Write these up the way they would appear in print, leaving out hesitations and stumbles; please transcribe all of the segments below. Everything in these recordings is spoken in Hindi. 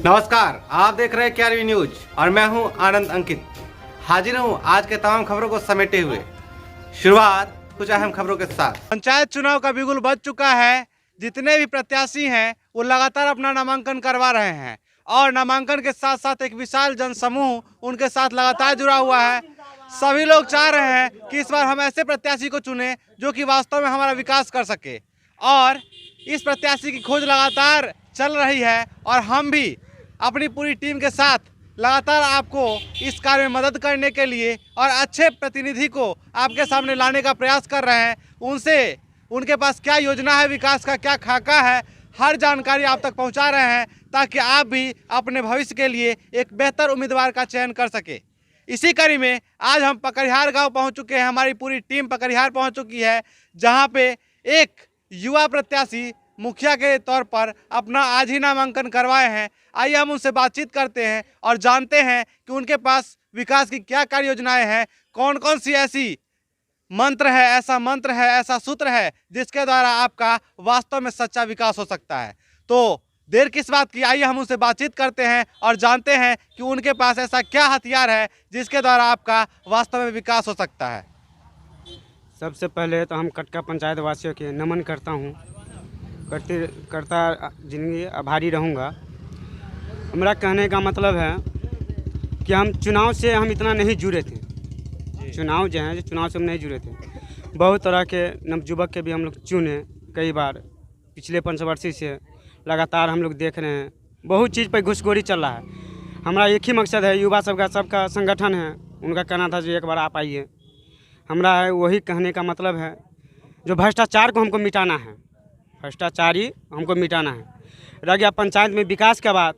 नमस्कार, आप देख रहे हैं केआरवी न्यूज और मैं हूं आनंद अंकित। हाजिर हूं आज के तमाम खबरों को समेटे हुए। शुरुआत कुछ अहम खबरों के साथ। पंचायत चुनाव का बिगुल बज चुका है। जितने भी प्रत्याशी हैं वो लगातार अपना नामांकन करवा रहे हैं और नामांकन के साथ साथ एक विशाल जनसमूह उनके साथ लगातार जुड़ा हुआ है। सभी लोग चाह रहे हैं कि इस बार हम ऐसे प्रत्याशी को चुने जो कि वास्तव में हमारा विकास कर सके, और इस प्रत्याशी की खोज लगातार चल रही है और हम भी अपनी पूरी टीम के साथ लगातार आपको इस कार्य में मदद करने के लिए और अच्छे प्रतिनिधि को आपके सामने लाने का प्रयास कर रहे हैं। उनसे उनके पास क्या योजना है, विकास का क्या खाका है, हर जानकारी आप तक पहुंचा रहे हैं ताकि आप भी अपने भविष्य के लिए एक बेहतर उम्मीदवार का चयन कर सके। इसी कड़ी में आज हम पकरिहार गांव पहुंच चुके हैं। हमारी पूरी टीम पकरिहार पहुंच चुकी है, जहां पे एक युवा प्रत्याशी मुखिया के तौर पर अपना आज ही नामांकन करवाए हैं। आइए हम उनसे बातचीत करते हैं और जानते हैं कि उनके पास विकास की क्या कार्य योजनाएं हैं, कौन कौन सी ऐसी मंत्र है, ऐसा सूत्र है जिसके द्वारा आपका वास्तव में सच्चा विकास हो सकता है। तो देर किस बात की, आइए हम उनसे बातचीत करते हैं और जानते हैं कि उनके पास ऐसा क्या हथियार है जिसके द्वारा आपका वास्तव में विकास हो सकता है। सबसे पहले तो हम कटका पंचायत वासियों के नमन करता हूँ, करता जिंदगी आभारी रहूँगा। हमारा कहने का मतलब है कि हम चुनाव से हम इतना नहीं जुड़े थे। चुनाव जो है, चुनाव से हम नहीं जुड़े थे। बहुत तरह के नवयुवक के भी हम लोग चुने कई बार। पिछले पंचवर्षीय से लगातार हम लोग देख रहे हैं बहुत चीज़ पर घुसखोरी चल रहा है। हमारा एक ही मकसद है, युवा सबका संगठन है, उनका कहना था जो एक बार आप आइए। हमारा वही कहने का मतलब है जो भ्रष्टाचार को हमको मिटाना है, भ्रष्टाचारी हमको मिटाना है। रह गया पंचायत में विकास के बाद,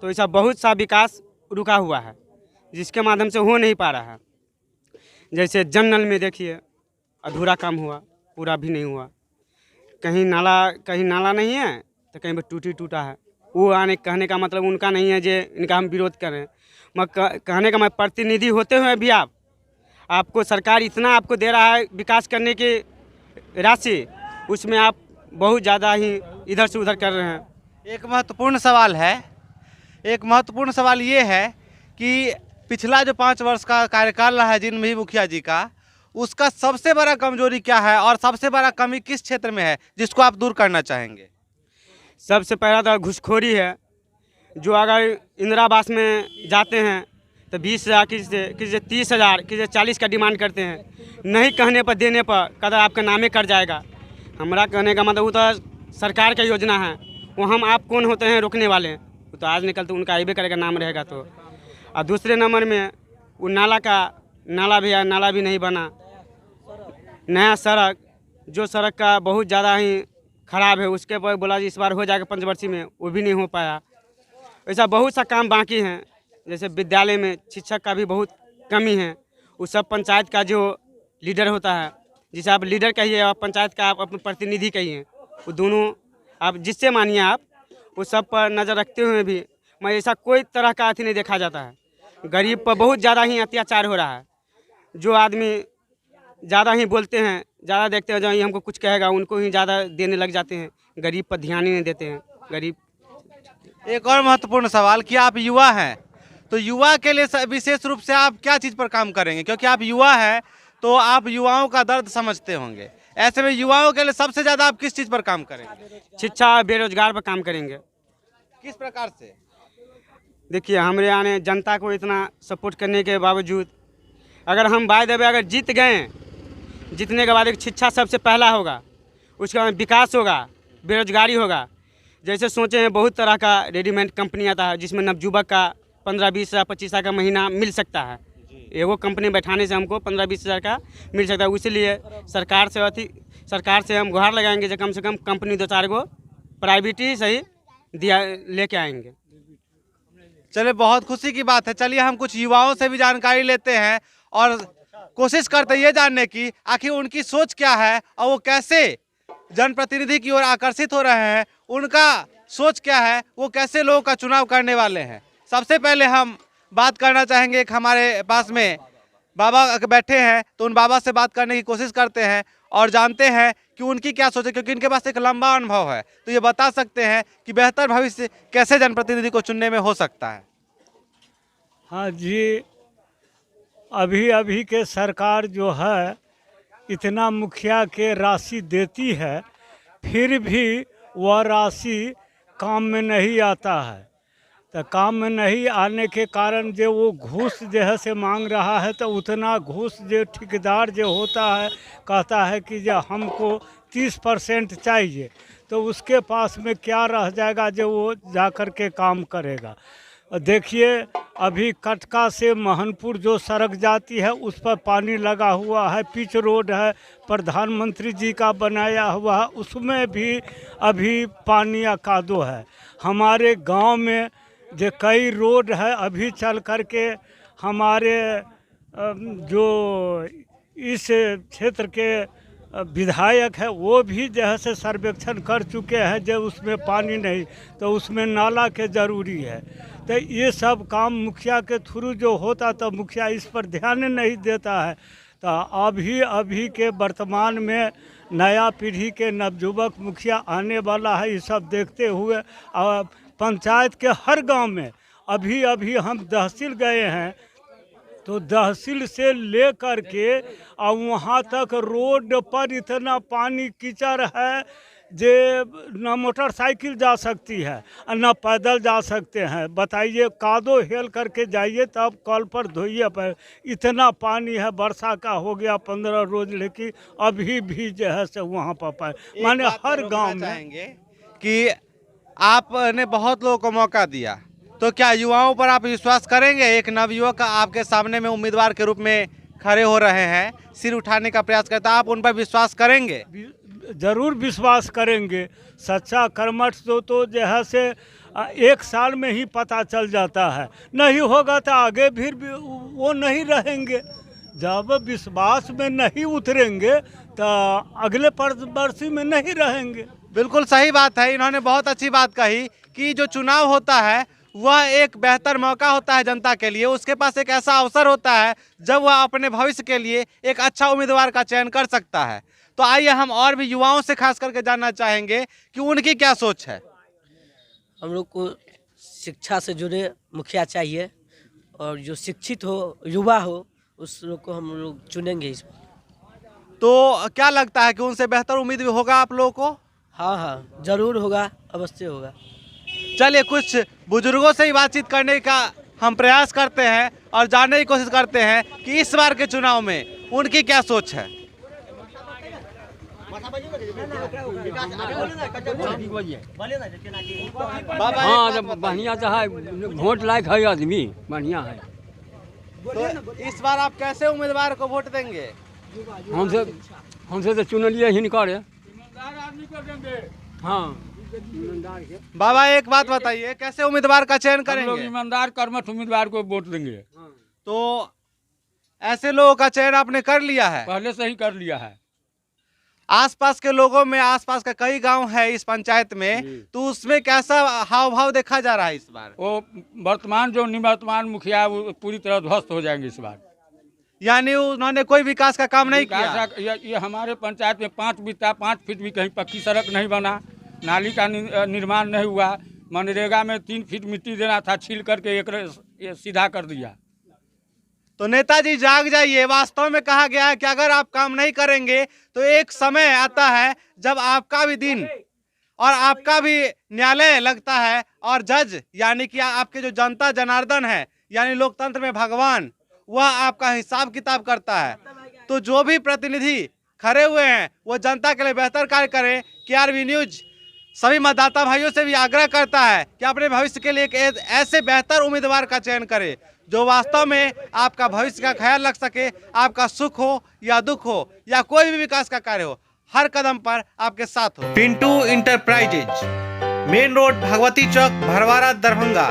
तो ऐसा बहुत सा विकास रुका हुआ है जिसके माध्यम से हो नहीं पा रहा है। जैसे जल नल में देखिए अधूरा काम हुआ, पूरा भी नहीं हुआ। कहीं नाला नहीं है तो कहीं पर टूटा है। वो कहने का मतलब उनका नहीं है जे इनका हम विरोध करें। कहने का मैं प्रतिनिधि होते हुए भी आपको सरकार इतना आपको दे रहा है विकास करने की राशि, उसमें आप बहुत ज़्यादा ही इधर से उधर कर रहे हैं। एक महत्वपूर्ण सवाल ये है कि पिछला जो 5 वर्ष का कार्यकाल रहा है जिनमें मुखिया जी का, उसका सबसे बड़ा कमजोरी क्या है और सबसे बड़ा कमी किस क्षेत्र में है जिसको आप दूर करना चाहेंगे? सबसे पहला तो घुसखोरी है। जो अगर इंदिरा आवास में जाते हैं तो 20,000 किसी से 30,000 किसी से 40 का डिमांड करते हैं। नहीं कहने पर देने पर कदर आपका नामे कट जाएगा। हमारा कहने का मतलब वो तो सरकार का योजना है, वो हम आप कौन होते हैं रोकने वाले? वो तो आज निकल तो उनका आईबे करेगा, नाम रहेगा तो। और दूसरे नंबर में वो नाला भी नहीं बना। नया सड़क, जो सड़क का बहुत ज़्यादा ही ख़राब है, उसके पर बोला जी इस बार हो जाएगा पंचवर्षीय में, वो भी नहीं हो पाया। ऐसा बहुत सा काम बाकी हैं। जैसे विद्यालय में शिक्षक का भी बहुत कमी है। वो सब पंचायत का जो लीडर होता है, जिसे आप लीडर कहिए और पंचायत का आप अपने प्रतिनिधि कहिए, वो दोनों आप जिससे मानिए आप, वो सब पर नज़र रखते हुए भी मैं ऐसा कोई तरह का अथी नहीं देखा जाता है। गरीब पर बहुत ज़्यादा ही अत्याचार हो रहा है। जो आदमी ज़्यादा ही बोलते हैं, ज़्यादा देखते हैं, जो हमको कुछ कहेगा उनको ही ज़्यादा देने लग जाते हैं, गरीब पर ध्यान ही नहीं देते हैं। गरीब। एक और महत्वपूर्ण सवाल कि आप युवा हैं, तो युवा के लिए विशेष रूप से आप क्या चीज़ पर काम करेंगे? क्योंकि आप युवा हैं तो आप युवाओं का दर्द समझते होंगे। ऐसे में युवाओं के लिए सबसे ज़्यादा आप किस चीज़ पर काम करेंगे? शिक्षा, बेरोजगार पर काम करेंगे। किस प्रकार से? देखिए हमारे यहाँ जनता को इतना सपोर्ट करने के बावजूद अगर हम बाय द वे अगर जीत गए, जीतने के बाद एक शिक्षा सबसे पहला होगा, उसके बाद विकास होगा, बेरोजगारी होगा। जैसे सोचे हैं बहुत तरह का रेडीमेड कंपनी आता है जिसमें नवयुवक का 15-20 हज़ार 25 हज़ार का महीना मिल सकता है। एगो कंपनी बैठाने से हमको 15-20 हज़ार का मिल सकता है। इसीलिए सरकार से हम गुहार लगाएंगे जो कम से कम कंपनी 2-4 गो प्राइवेट ही सही लेके आएंगे। चलिए, बहुत खुशी की बात है। चलिए हम कुछ युवाओं से भी जानकारी लेते हैं और कोशिश करते हैं ये जानने की आखिर उनकी सोच क्या है और वो कैसे जनप्रतिनिधि की ओर आकर्षित हो रहे हैं, उनका सोच क्या है, वो कैसे लोगों का चुनाव करने वाले हैं। सबसे पहले हम बात करना चाहेंगे एक हमारे पास में बाबा बैठे हैं तो उन बाबा से बात करने की कोशिश करते हैं और जानते हैं कि उनकी क्या सोच है, क्योंकि इनके पास एक लंबा अनुभव है, तो ये बता सकते हैं कि बेहतर भविष्य कैसे जनप्रतिनिधि को चुनने में हो सकता है। हाँ जी, अभी अभी के सरकार जो है इतना मुखिया के राशि देती है, फिर भी वह राशि काम में नहीं आता है। तो काम में नहीं आने के कारण जो वो घूस जो है से मांग रहा है, तो उतना घूस जो ठेकेदार जो होता है कहता है कि जो हमको 30% चाहिए, तो उसके पास में क्या रह जाएगा जो वो जा कर के काम करेगा। देखिए अभी कटका से महनपुर जो सड़क जाती है उस पर पानी लगा हुआ है, पिच रोड है, प्रधानमंत्री जी का बनाया हुआ है, उसमें भी अभी पानी का कादो है। हमारे गांव में जो कई रोड है अभी चल कर के हमारे जो इस क्षेत्र के विधायक है वो भी जो है से सर्वेक्षण कर चुके हैं, जो उसमें पानी नहीं, तो उसमें नाला के ज़रूरी है। तो ये सब काम मुखिया के थ्रू जो होता तो मुखिया इस पर ध्यान नहीं देता है। तो अभी के वर्तमान में नया पीढ़ी के नवयुवक मुखिया आने वाला है, ये सब देखते हुए और पंचायत के हर गांव में अभी हम तहसील गए हैं, तो तहसील से ले कर के और वहाँ तक रोड पर इतना पानी कीचड़ है जे न मोटरसाइकिल जा सकती है और न पैदल जा सकते हैं। बताइए, कादो हेल करके जाइए तब कल पर धोइए पर, इतना पानी है। वर्षा का हो गया 15 रोज, लेकिन अभी भी जो है से वहाँ पर माने हर गांव में कि आपने बहुत लोगों को मौका दिया, तो क्या युवाओं पर आप विश्वास करेंगे? एक नवयुवक आपके सामने में उम्मीदवार के रूप में खड़े हो रहे हैं, सिर उठाने का प्रयास करता है, आप उन पर विश्वास करेंगे? जरूर विश्वास करेंगे। सच्चा कर्मठ तो जो है से 1 साल में ही पता चल जाता है, नहीं होगा तो आगे भी वो नहीं रहेंगे। जब विश्वास में नहीं उतरेंगे तो अगले वर्ष में नहीं रहेंगे। बिल्कुल सही बात है, इन्होंने बहुत अच्छी बात कही कि जो चुनाव होता है वह एक बेहतर मौका होता है जनता के लिए। उसके पास एक ऐसा अवसर होता है जब वह अपने भविष्य के लिए एक अच्छा उम्मीदवार का चयन कर सकता है। तो आइए हम और भी युवाओं से खास करके जानना चाहेंगे कि उनकी क्या सोच है। हम लोग को शिक्षा से जुड़े मुखिया चाहिए और जो शिक्षित हो, युवा हो, उस लोग को हम लोग चुनेंगे इस बार। तो क्या लगता है कि उनसे बेहतर उम्मीद भी होगा आप लोगों को? हाँ, जरूर होगा, अवश्य होगा। चलिए कुछ बुजुर्गों से ही बातचीत करने का हम प्रयास करते हैं और जानने की कोशिश करते हैं कि इस बार के चुनाव में उनकी क्या सोच है। हाँ, जब बढ़िया तो है, वोट लायक है आदमी, बढ़िया है। तो इस बार आप कैसे उम्मीदवार को वोट देंगे? हमसे तो चुन लिए हिनकर है। हाँ बाबा एक बात बताइए, कैसे उम्मीदवार का चयन हम लोग करेंगे? ईमानदार कर्मठ उम्मीदवार को वोट देंगे। तो ऐसे लोगों का चयन आपने कर लिया है? पहले से ही कर लिया है। आसपास के लोगों में, आसपास का कई गांव है इस पंचायत में, तो उसमें कैसा हाव भाव देखा जा रहा है इस बार? वो वर्तमान जो निवर्तमान मुखिया है वो पूरी तरह ध्वस्त हो जाएंगे इस बार। यानी उन्होंने कोई विकास का काम नहीं किया? ये हमारे पंचायत में 5 फीट भी कहीं पक्की सड़क नहीं बना, नाली का निर्माण नहीं हुआ, मनरेगा में 3 फीट मिट्टी देना था, छील करके एक सीधा कर दिया। तो नेताजी जाग जाइए, वास्तव में कहा गया है कि अगर आप काम नहीं करेंगे तो एक समय आता है जब आपका भी दिन और आपका भी न्यायालय लगता है और जज यानी कि आपके जो जनता जनार्दन है यानी लोकतंत्र में भगवान, वह आपका हिसाब किताब करता है। तो जो भी प्रतिनिधि खड़े हुए हैं वो जनता के लिए बेहतर कार्य करें। KRV न्यूज सभी मतदाता भाइयों से भी आग्रह करता है कि अपने भविष्य के लिए एक ऐसे बेहतर उम्मीदवार का चयन करें जो वास्तव में आपका भविष्य का ख्याल रख सके, आपका सुख हो या दुख हो या कोई भी विकास का कार्य हो, हर कदम पर आपके साथ हो। Pintu enterprises, main road, Bhagwati Chowk, Bharwara, Darbhanga.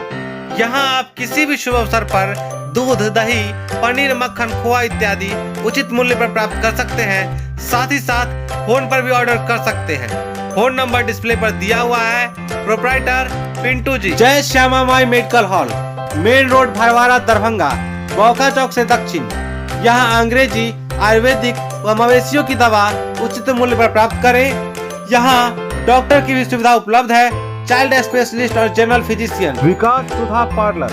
यहाँ आप किसी भी शुभ अवसर पर दूध, दही, पनीर, मक्खन, खोआ इत्यादि उचित मूल्य पर प्राप्त कर सकते हैं। साथ ही साथ फोन पर भी ऑर्डर कर सकते हैं। फोन नंबर डिस्प्ले पर दिया हुआ है। Proprietor Pintu ji. Jai Shyama Mai medical hall, main road, Bharwara, Darbhanga, Bauka Chowk से दक्षिण। यहाँ अंग्रेजी, आयुर्वेदिक व मवेशियों की दवा उचित मूल्य पर प्राप्त करें। यहाँ डॉक्टर की भी सुविधा उपलब्ध है, चाइल्ड स्पेशलिस्ट और जनरल फिजिशियन। विकास सुधा पार्लर,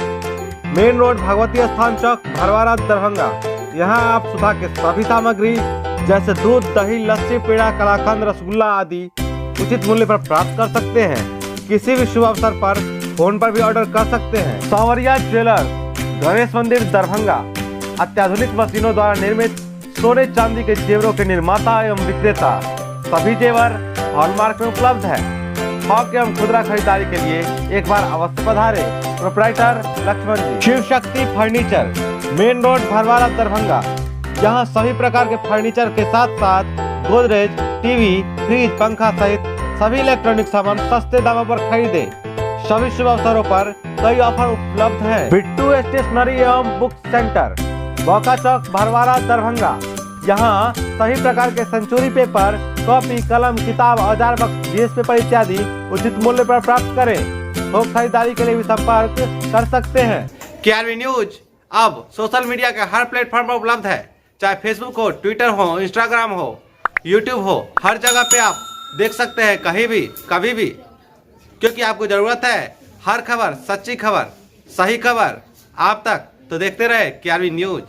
मेन रोड, भगवती स्थान चौक, भरवारा, दरभंगा। यहाँ आप सुधा के सभी सामग्री जैसे दूध, दही, लस्सी, पेड़ा, कलाकंद, रसगुल्ला आदि उचित मूल्य पर प्राप्त कर सकते हैं। किसी भी शुभ अवसर पर फोन पर भी ऑर्डर कर सकते हैं। सांवरिया ज्वेलर्स, गणेश मंदिर, दरभंगा। अत्याधुनिक मशीनों द्वारा निर्मित सोने चांदी के जेवरों के निर्माता एवं विक्रेता। सभी जेवर हॉलमार्क में उपलब्ध है। थोक एवं खुदरा खरीदारी के लिए एक बार अवश्य पधारे। प्रोप्राइटर लक्ष्मण जी। Shiv Shakti furniture, main road, Bharwara, Darbhanga. यहाँ सभी प्रकार के फर्नीचर के साथ साथ गोदरेज, टीवी, फ्रिज, पंखा सहित सभी इलेक्ट्रॉनिक सामान सस्ते दामों पर खरीदे। सभी शुभ अवसरों पर कई ऑफर उपलब्ध हैं। बिट्टू स्टेशनरी एवं बुक सेंटर, बौका चौक, भरवारा, दरभंगा। यहाँ सभी प्रकार के सेंचुरी पेपर, कॉपी, कलम, किताब, औजार बक्स, जीएस पेपर इत्यादि उचित मूल्य पर प्राप्त करें। थोक खरीदारी के लिए भी संपर्क कर सकते हैं। केआरवी न्यूज अब सोशल मीडिया के हर प्लेटफॉर्म पर उपलब्ध है, चाहे फेसबुक हो, ट्विटर हो, इंस्टाग्राम हो, यूट्यूब हो, हर जगह पे आप देख सकते हैं, कहीं भी, कभी भी, क्योंकि आपको जरूरत है हर खबर, सच्ची खबर, सही खबर आप तक। तो देखते रहे केआरवी न्यूज।